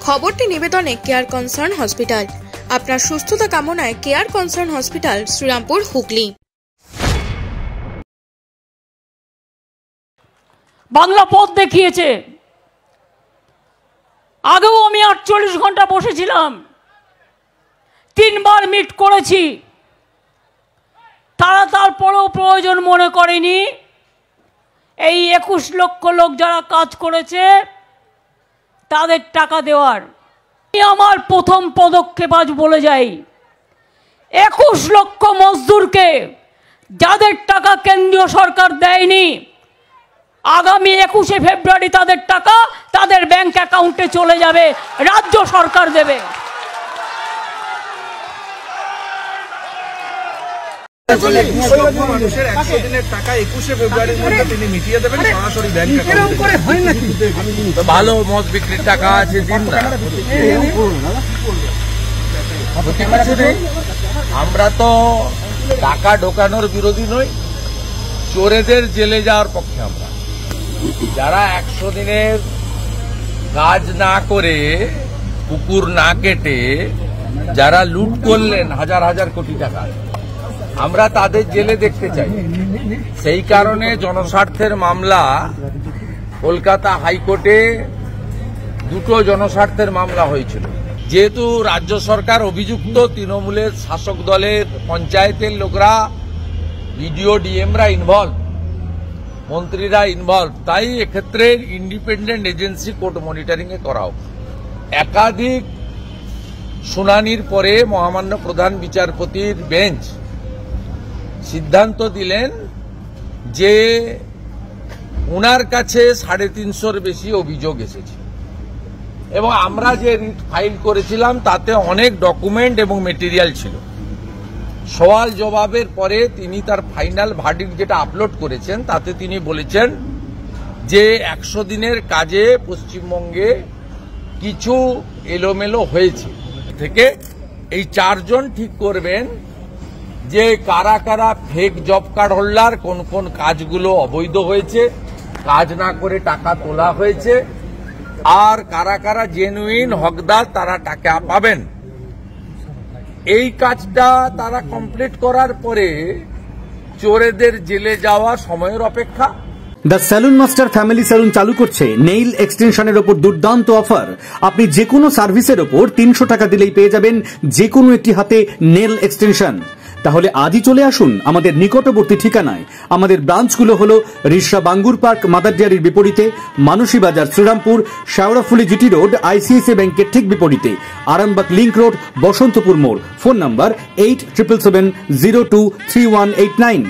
খবরটি নিবেদনে care concern hospital. আপনার সুস্থতা কামনায় care concern hospital, Serampore, Hooghly. Bangla পথ দেখিয়েছে। আগেও আমি 48 ঘন্টা বসেছিলাম, 3 বার মিট করেছি। তারা তারপরেও প্রয়োজন মনে করেনি এই 21 লক্ষ লোক যারা কাজ করেছে তাদের টাকা দেওয়ার। আমার প্রথম পদক্ষেপ আজ বলে যাই, 21 লক্ষ মজদুরকে যাদের টাকা কেন্দ্রীয় সরকার দেয়নি, আগামী 21শে ফেব্রুয়ারি তাদের টাকা তাদের ব্যাংক অ্যাকাউন্টে চলে যাবে, রাজ্য সরকার দেবে। ভালো মদ বিক্রির টাকা আছে, দিন না। আমরা তো টাকা ঢোকানোর বিরোধী নই, চোরেদের জেলে যাওয়ার পক্ষে। আমরা যারা 100 দিনের কাজ না করে, পুকুর না কেটে যারা লুট করলেন হাজার হাজার কোটি টাকা, আমরা তাদের জেলে দেখতে চাই। সেই কারণে জনস্বার্থের মামলা কলকাতা হাইকোর্টে 2টো জনস্বার্থের মামলা হয়েছিল। যেহেতু রাজ্য সরকার অভিযুক্ত, তৃণমূলের শাসক দলের পঞ্চায়েতের লোকরা, বিডিও ডিএমরা ইনভলভ, মন্ত্রীরা ইনভলভ, তাই এক্ষেত্রে ইন্ডিপেন্ডেন্ট এজেন্সি কোর্ট মনিটরিং এ করা হোক। একাধিক শুনানির পরে মহামান্য প্রধান বিচারপতির বেঞ্চ সিদ্ধান্ত দিলেন যে ওনার কাছে 350-র বেশি অভিযোগ এসেছে এবং আমরা যে রিট ফাইল করেছিলাম তাতে অনেক ডকুমেন্ট এবং মেটেরিয়াল ছিল। সওয়াল জবাবের পরে তিনি তার ফাইনাল ভার্ডিক্ট যেটা আপলোড করেছেন তাতে তিনি বলেছেন যে 100 দিনের কাজে পশ্চিমবঙ্গে কিছু এলোমেলো হয়েছে। থেকে এই 4 জন ঠিক করবেন যে কারা কারা ফেক জব কার্ড হোল্ডার, কোন কোন কাজগুলো অবৈধ হয়েছে, কাজ না করে টাকা তোলা হয়েছে, আর কারা কারা জেনুইন হকদার তারা টাকা পাবেন। এই কাজটা তারা কমপ্লিট করার পরে চোরেদের জেলে যাওয়া সময়ের অপেক্ষা। The salon master family salon চালু করছে নেইল এক্সটেনশনের ওপর দুর্দান্ত অফার। আপনি যে কোনো সার্ভিসের ওপর 300 টাকা দিলেই পেয়ে যাবেন যে কোনো একটি হাতে নেল এক্সটেনশন। তাহলে আজই চলে আসুন আমাদের নিকটবর্তী ঠিকানায়। আমাদের ব্রাঞ্চগুলো হলো রিষড়া বাঙ্গুর পার্ক মাদার ডেয়ারির বিপরীতে, Manasi Bazar Serampore, Sheoraphuli GT road ICICI ব্যাংকের ঠিক বিপরীতে, আরামবাগ লিংক রোড বসন্তপুর মোড়। Phone number 8777023189।